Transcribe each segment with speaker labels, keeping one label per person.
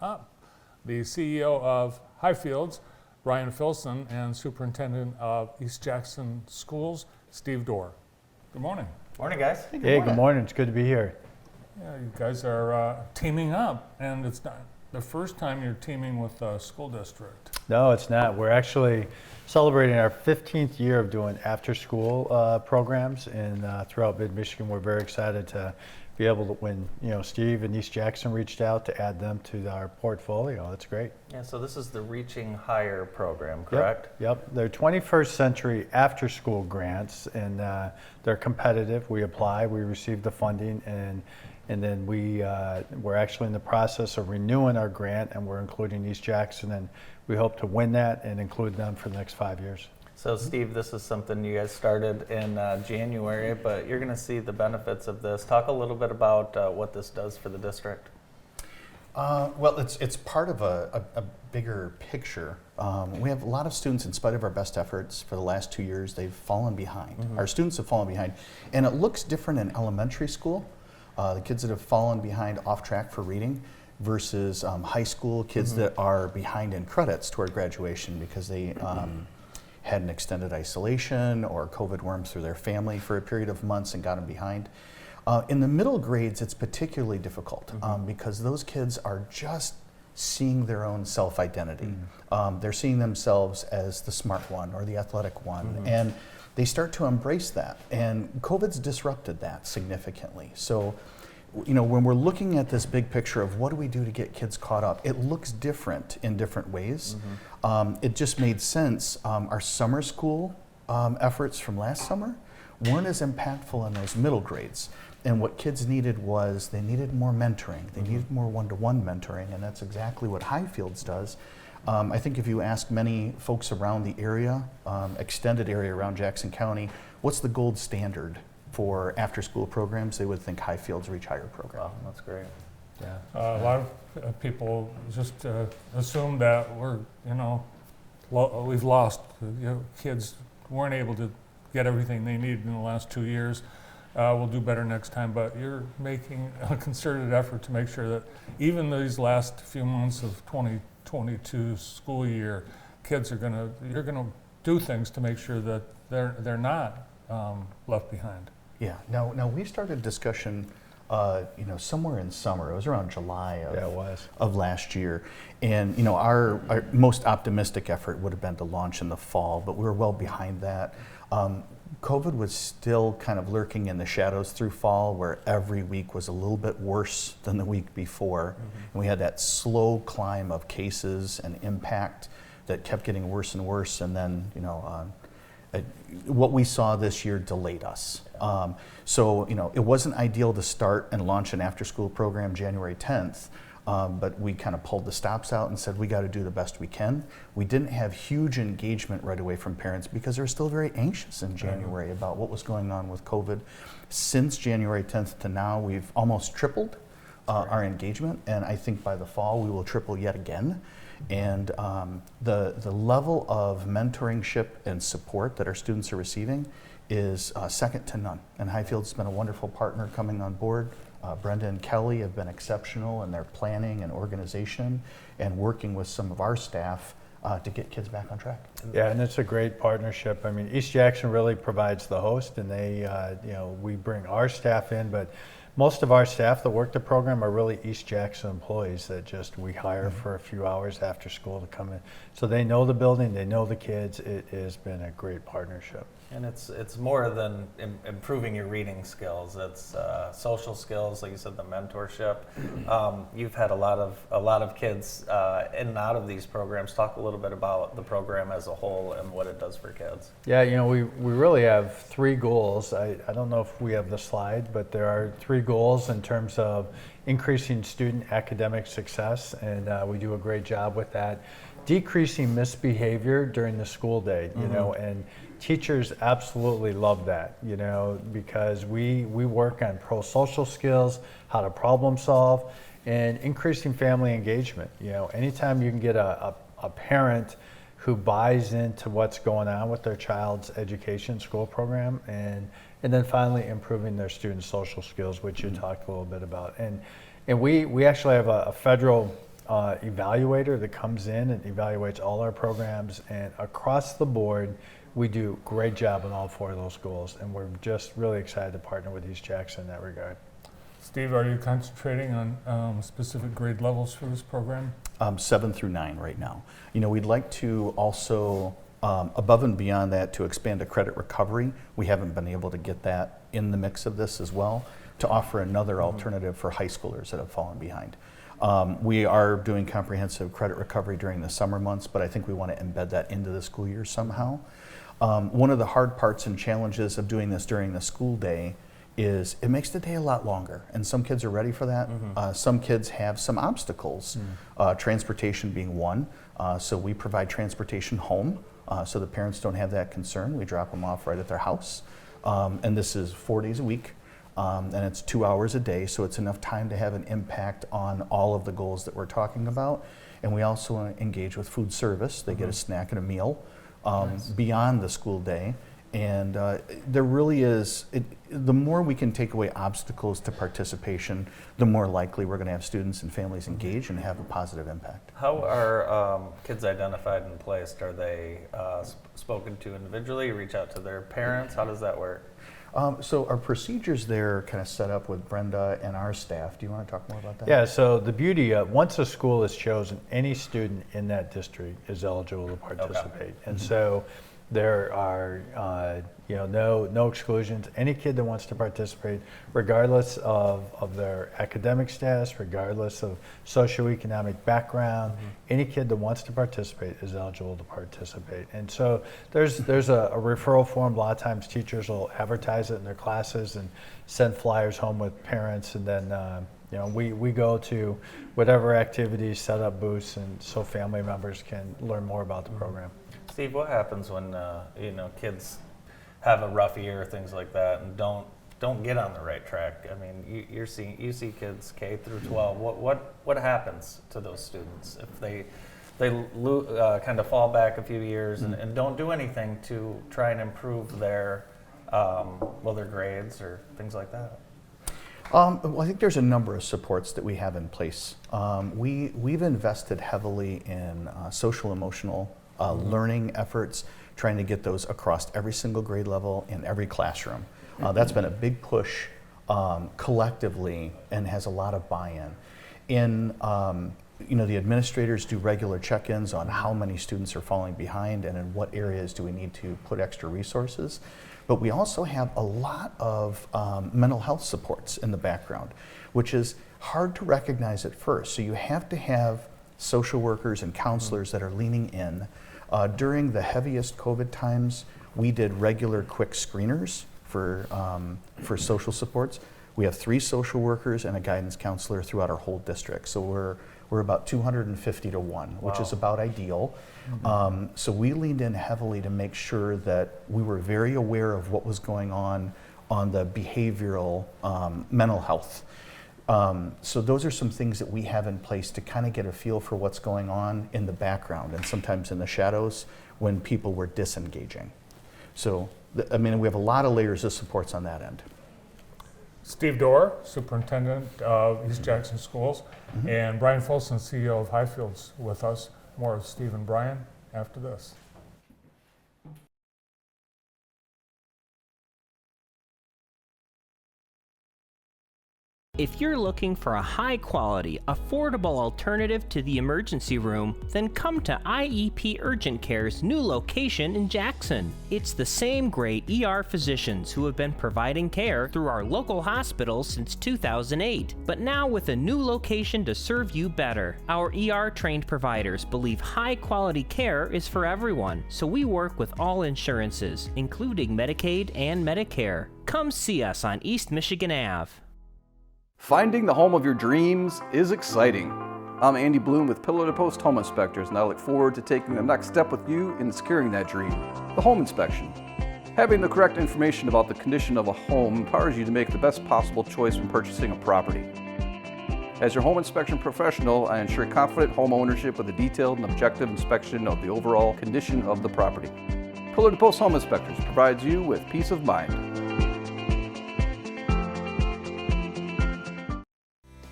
Speaker 1: up. The CEO of Highfields, Brian Philson, and Superintendent of East Jackson Schools, Steve Doerr. Good morning.
Speaker 2: Morning, guys.
Speaker 3: Hey, good morning. It's good to be here.
Speaker 1: Yeah, you guys are teaming up, and it's not the first time you're teaming with a school district.
Speaker 3: No, it's not. We're actually celebrating our 15th year of doing after-school programs throughout mid-Michigan. We're very excited to be able to, when Steve and East Jackson reached out, to add them to our portfolio. That's great.
Speaker 2: Yeah, so this is the Reaching Higher program, correct?
Speaker 3: Yep. They're 21st century after-school grants, and they're competitive. We apply, we receive the funding, and then we're actually in the process of renewing our grant, and we're including East Jackson, and we hope to win that and include them for the next 5 years.
Speaker 2: So Steve, this is something you guys started in January, but you're going to see the benefits of this. Talk a little bit about what this does for the district.
Speaker 4: Well, it's part of a bigger picture. We have a lot of students, in spite of our best efforts for the last 2 years, they've fallen behind. Mm-hmm. Our students have fallen behind, and it looks different in elementary school. The kids that have fallen behind off track for reading versus high school kids that are behind in credits toward graduation because they had an extended isolation or COVID wormed through their family for a period of months and got them behind. In the middle grades, it's particularly difficult because those kids are just seeing their own self-identity. They're seeing themselves as the smart one or the athletic one, and they start to embrace that. And COVID's disrupted that significantly. So, when we're looking at this big picture of what do we do to get kids caught up, it looks different in different ways. It just made sense. Our summer school efforts from last summer weren't as impactful in those middle grades. And what kids needed was they needed more mentoring. They needed more one-to-one mentoring, and that's exactly what Highfields does. I think if you ask many folks around the area, extended area around Jackson County, what's the gold standard for after-school programs, they would think Highfields Reach Higher program.
Speaker 2: Wow, that's great.
Speaker 1: Yeah. A lot of people just assume that we've lost. Kids weren't able to get everything they needed in the last 2 years. We'll do better next time, but you're making a concerted effort to make sure that even these last few months of 2022 school year, you're gonna do things to make sure that they're not left behind.
Speaker 4: Yeah. Now we started discussion, somewhere in summer. It was around July of last year, and our most optimistic effort would have been to launch in the fall, but we were well behind that. COVID was still kind of lurking in the shadows through fall, where every week was a little bit worse than the week before, and we had that slow climb of cases and impact that kept getting worse and worse, and then what we saw this year delayed us. So it wasn't ideal to start and launch an after-school program January 10th, but we kind of pulled the stops out and said we got to do the best we can. We didn't have huge engagement right away from parents because they were still very anxious in January about what was going on with COVID. Since January 10th to now, we've almost tripled our engagement, and I think by the fall we will triple yet again. And the level of mentoringship and support that our students are receiving is second to none. And Highfields has been a wonderful partner coming on board. Brenda and Kelly have been exceptional in their planning and organization and working with some of our staff to get kids back on track.
Speaker 3: Yeah, and it's a great partnership. I mean, East Jackson really provides the host, and we bring our staff in, but most of our staff that work the program are really East Jackson employees that we hire for a few hours after school to come in. So they know the building, they know the kids. It has been a great partnership.
Speaker 2: And it's more than improving your reading skills. It's social skills, like you said, the mentorship. You've had a lot of kids in and out of these programs. Talk a little bit about the program as a whole and what it does for kids.
Speaker 3: Yeah, we really have 3 goals. I don't know if we have the slide, but there are 3 goals in terms of increasing student academic success, and we do a great job with that. Decreasing misbehavior during the school day, and teachers absolutely love that, because we work on pro-social skills, how to problem solve, and increasing family engagement. Anytime you can get a parent who buys into what's going on with their child's education school program, and then finally improving their students' social skills, which you talked a little bit about. And we actually have a federal evaluator that comes in and evaluates all our programs, and across the board, we do a great job on all 4 of those goals, and we're just really excited to partner with East Jackson in that regard.
Speaker 1: Steve, are you concentrating on specific grade levels for this program?
Speaker 4: 7 through 9 right now. You know, we'd like to also, above and beyond that, to expand to credit recovery. We haven't been able to get that in the mix of this as well, to offer another alternative for high schoolers that have fallen behind. We are doing comprehensive credit recovery during the summer months, but I think we want to embed that into the school year somehow. One of the hard parts and challenges of doing this during the school day is it makes the day a lot longer, and some kids are ready for that. Some kids have some obstacles, transportation being one. So we provide transportation home, so the parents don't have that concern. We drop them off right at their house. And this is 4 days a week, and it's 2 hours a day, so it's enough time to have an impact on all of the goals that we're talking about. And we also engage with food service. They get a snack and a meal beyond the school day. And there really is, the more we can take away obstacles to participation, the more likely we're going to have students and families engage and have a positive impact.
Speaker 2: How are kids identified and placed? Are they spoken to individually, reach out to their parents? How does that work?
Speaker 4: So our procedures there kind of set up with Brenda and our staff. Do you want to talk more about that?
Speaker 3: Yeah, so the beauty of, once a school is chosen, any student in that district is eligible to participate. And so there are no exclusions. Any kid that wants to participate, regardless of their academic status, regardless of socioeconomic background, any kid that wants to participate is eligible to participate. And so there's a referral form. A lot of times teachers will advertise it in their classes and send flyers home with parents, and then we go to whatever activities, set up booths, and so family members can learn more about the program.
Speaker 2: Steve, what happens when kids have a rough year, things like that, and don't get on the right track? I mean, you see kids K through 12. What happens to those students if they kind of fall back a few years and don't do anything to try and improve their their grades or things like that?
Speaker 4: Well, I think there's a number of supports that we have in place. We've invested heavily in social emotional learning efforts, trying to get those across every single grade level in every classroom. That's been a big push collectively and has a lot of buy-in. The administrators do regular check-ins on how many students are falling behind and in what areas do we need to put extra resources. But we also have a lot of mental health supports in the background, which is hard to recognize at first. So you have to have social workers and counselors that are leaning in. During the heaviest COVID times, we did regular quick screeners for social supports. We have 3 social workers and a guidance counselor throughout our whole district. So we're about 250 to 1, which is about ideal. So we leaned in heavily to make sure that we were very aware of what was going on the behavioral mental health. So those are some things that we have in place to kind of get a feel for what's going on in the background and sometimes in the shadows when people were disengaging. So, we have a lot of layers of supports on that end.
Speaker 1: Steve Doerr, Superintendent of East Jackson Schools, and Brian Philson, CEO of Highfields, with us. More of Steve and Brian after this.
Speaker 5: If you're looking for a high-quality, affordable alternative to the emergency room, then come to IEP Urgent Care's new location in Jackson. It's the same great ER physicians who have been providing care through our local hospitals since 2008, but now with a new location to serve you better. Our ER-trained providers believe high-quality care is for everyone, so we work with all insurances, including Medicaid and Medicare. Come see us on East Michigan Ave.
Speaker 6: Finding the home of your dreams is exciting. I'm Andy Bloom with Pillar to Post Home Inspectors, and I look forward to taking the next step with you in securing that dream, the home inspection. Having the correct information about the condition of a home empowers you to make the best possible choice when purchasing a property. As your home inspection professional, I ensure confident home ownership with a detailed and objective inspection of the overall condition of the property. Pillar to Post Home Inspectors provides you with peace of mind.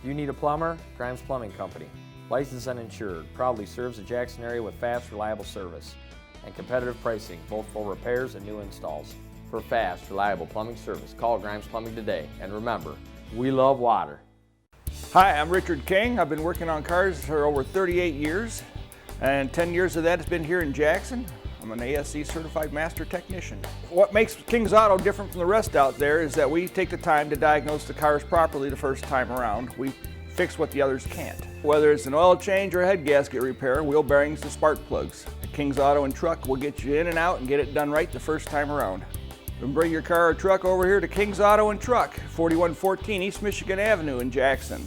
Speaker 7: You need a plumber? Grimes Plumbing Company. licensed and insured, proudly serves the Jackson area with fast, reliable service and competitive pricing, both for repairs and new installs. For fast, reliable plumbing service, call Grimes Plumbing today. And remember, we love water.
Speaker 8: Hi, I'm Richard King. I've been working on cars for over 38 years, and 10 years of that has been here in Jackson. I'm an ASE certified master technician. What makes King's Auto different from the rest out there is that we take the time to diagnose the cars properly the first time around. We fix what the others can't. Whether it's an oil change or a head gasket repair, wheel bearings to spark plugs. At King's Auto and Truck will get you in and out and get it done right the first time around. Then bring your car or truck over here to King's Auto and Truck, 4114 East Michigan Avenue in Jackson.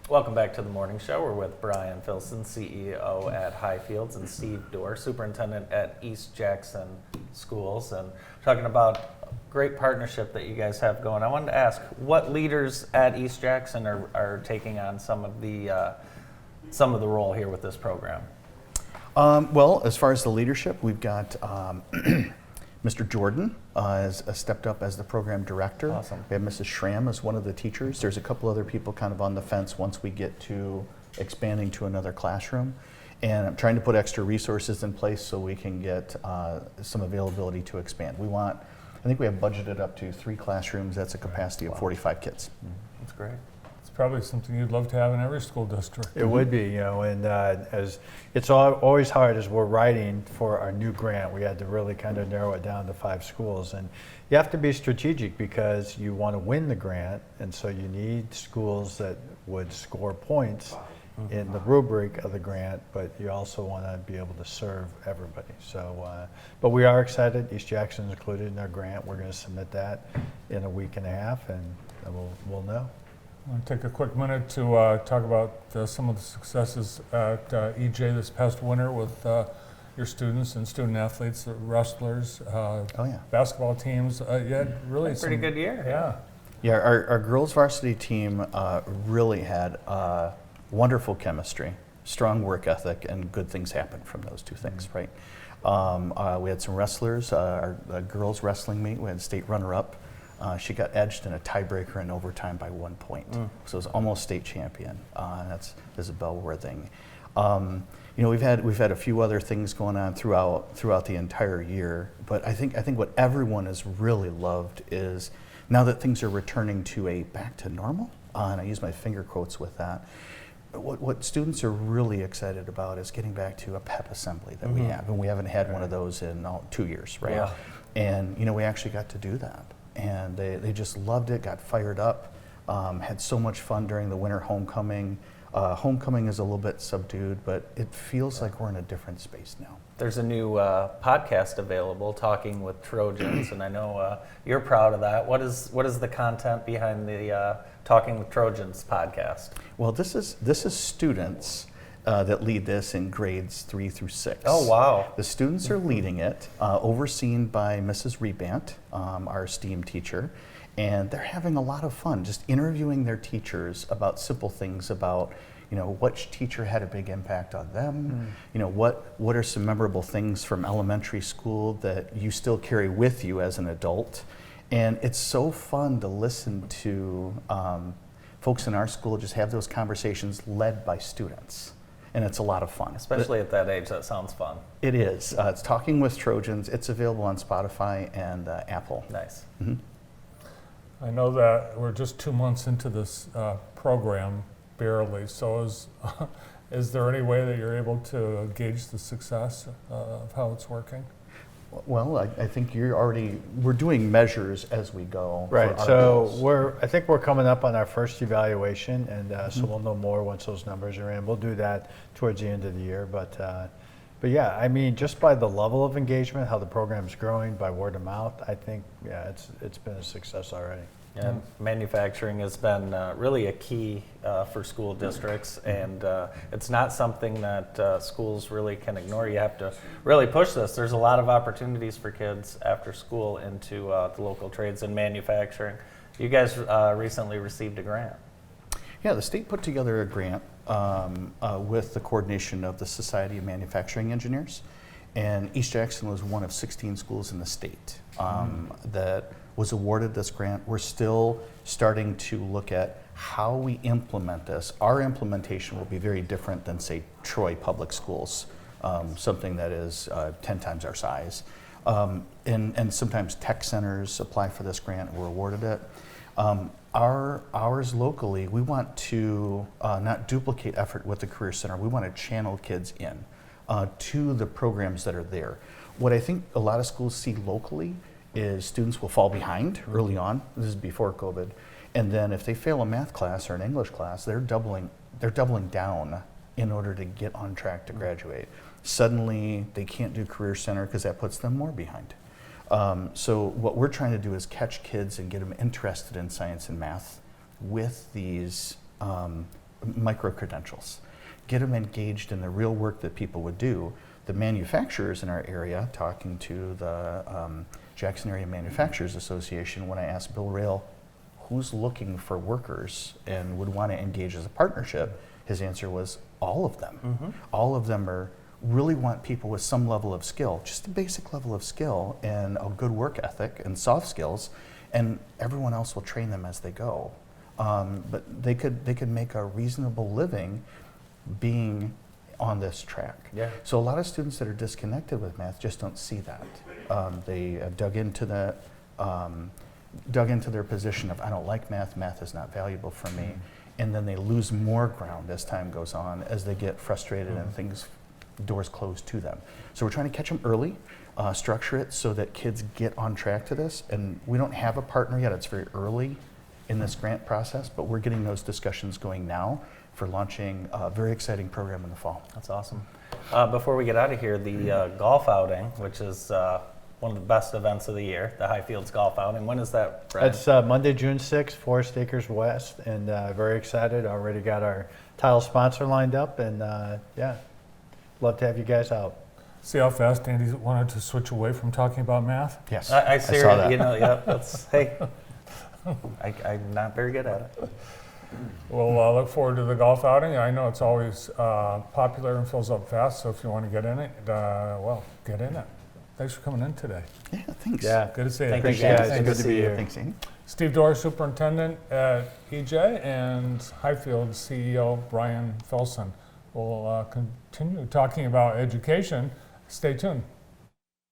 Speaker 2: Welcome back to the morning show. We're with Brian Philson, CEO at Highfields, and Steve Doerr, Superintendent at East Jackson Schools, and talking about a great partnership that you guys have going. I wanted to ask, what leaders at East Jackson are taking on some of the role here with this program?
Speaker 4: Well, as far as the leadership, we've got Mr. Jordan has stepped up as the program director.
Speaker 2: Awesome.
Speaker 4: We have Mrs. Schramm as one of the teachers. There's a couple other people kind of on the fence once we get to expanding to another classroom. And I'm trying to put extra resources in place so we can get some availability to expand. I think we have budgeted up to 3 classrooms. That's a capacity of 45 kids.
Speaker 2: That's great.
Speaker 1: It's probably something you'd love to have in every school district.
Speaker 3: It would be, and as it's always hard as we're writing for our new grant, we had to really kind of narrow it down to 5 schools. And you have to be strategic because you want to win the grant, and so you need schools that would score points in the rubric of the grant, but you also want to be able to serve everybody. So, but we are excited. East Jackson is included in our grant. We're going to submit that in a week and a half, and then we'll know.
Speaker 1: I want to take a quick minute to talk about some of the successes at EJ this past winter with your students and student athletes, the wrestlers, basketball teams. You had really
Speaker 2: Pretty good year.
Speaker 1: Yeah.
Speaker 4: Yeah, our girls varsity team really had wonderful chemistry, strong work ethic, and good things happened from those two things, right? We had some wrestlers, our girls wrestling meet, we had state runner-up. She got edged in a tiebreaker in overtime by 1 point. So it was almost state champion. That's Isabel Worthing. We've had a few other things going on throughout the entire year, but I think what everyone has really loved is now that things are returning to a back to normal, and I use my finger quotes with that. What students are really excited about is getting back to a pep assembly that we have, and we haven't had one of those in 2 years, right?
Speaker 2: Yeah.
Speaker 4: And we actually got to do that. And they just loved it, got fired up, had so much fun during the winter homecoming. Homecoming is a little bit subdued, but it feels like we're in a different space now.
Speaker 2: There's a new podcast available, Talking with Trojans, and I know you're proud of that. What is the content behind the Talking with Trojans podcast?
Speaker 4: Well, this is students that lead this in grades 3 through 6.
Speaker 2: Oh, wow.
Speaker 4: The students are leading it, overseen by Mrs. Rebant, our STEAM teacher, and they're having a lot of fun just interviewing their teachers about simple things about, which teacher had a big impact on them, what are some memorable things from elementary school that you still carry with you as an adult. And it's so fun to listen to folks in our school just have those conversations led by students. And it's a lot of fun.
Speaker 2: Especially at that age, that sounds fun.
Speaker 4: It is. It's Talking with Trojans. It's available on Spotify and Apple.
Speaker 2: Nice.
Speaker 4: Mm-hmm.
Speaker 1: I know that we're just 2 months into this program, barely. So is there any way that you're able to gauge the success of how it's working?
Speaker 4: Well, I think we're doing measures as we go.
Speaker 3: Right, so I think we're coming up on our first evaluation, and so we'll know more once those numbers are in. We'll do that towards the end of the year, but yeah, I mean, just by the level of engagement, how the program's growing, by word of mouth, I think, it's been a success already.
Speaker 2: Yeah, manufacturing has been really a key for school districts, and it's not something that schools really can ignore. You have to really push this. There's a lot of opportunities for kids after school into the local trades and manufacturing. You guys recently received a grant.
Speaker 4: Yeah, the state put together a grant with the coordination of the Society of Manufacturing Engineers, and East Jackson was one of 16 schools in the state that was awarded this grant. We're still starting to look at how we implement this, our implementation will be very different than, say, Troy Public Schools, something that is 10 times our size. And sometimes tech centers apply for this grant and we're awarded it. Ours locally, we want to not duplicate effort with the Career Center. We want to channel kids in to the programs that are there. What I think a lot of schools see locally is students will fall behind early on. This is before COVID. And then if they fail a math class or an English class, they're doubling down in order to get on track to graduate. Suddenly they can't do Career Center because that puts them more behind. So what we're trying to do is catch kids and get them interested in science and math with these micro-credentials. Get them engaged in the real work that people would do. The manufacturers in our area, talking to the Jackson Area Manufacturers Association, when I asked Bill Rail, who's looking for workers and would want to engage as a partnership, his answer was all of them.
Speaker 2: Mm-hmm.
Speaker 4: All of them really want people with some level of skill, just a basic level of skill and a good work ethic and soft skills, and everyone else will train them as they go. But they could make a reasonable living being on this track.
Speaker 2: Yeah.
Speaker 4: So a lot of students that are disconnected with math just don't see that. They dug into their position of, I don't like math, math is not valuable for me, and then they lose more ground as time goes on as they get frustrated and doors close to them. So we're trying to catch them early, structure it so that kids get on track to this, and we don't have a partner yet. It's very early in this grant process, but we're getting those discussions going now for launching a very exciting program in the fall.
Speaker 2: That's awesome. Before we get out of here, the golf outing, which is one of the best events of the year, the Highfields golf outing. When is that, Brad?
Speaker 3: It's Monday, June 6th, Forest Acres West, and very excited. Already got our title sponsor lined up, and yeah, love to have you guys out.
Speaker 1: See how fast Andy wanted to switch away from talking about math?
Speaker 4: Yes,
Speaker 2: I
Speaker 4: saw that.
Speaker 2: You know, yeah, that's, hey, I'm not very good at it.
Speaker 1: We'll look forward to the golf outing. I know it's always popular and fills up fast, so if you want to get in it, well, get in it. Thanks for coming in today.
Speaker 4: Yeah, thanks.
Speaker 3: Yeah,
Speaker 1: Good to see you.
Speaker 2: Thank you,
Speaker 3: appreciate
Speaker 2: guys.
Speaker 3: it. Good to be here.
Speaker 4: Thanks, Amy.
Speaker 1: Steve Doerr, Superintendent at EJ, and Highfields CEO Brian Philson. We'll continue talking about education. Stay tuned.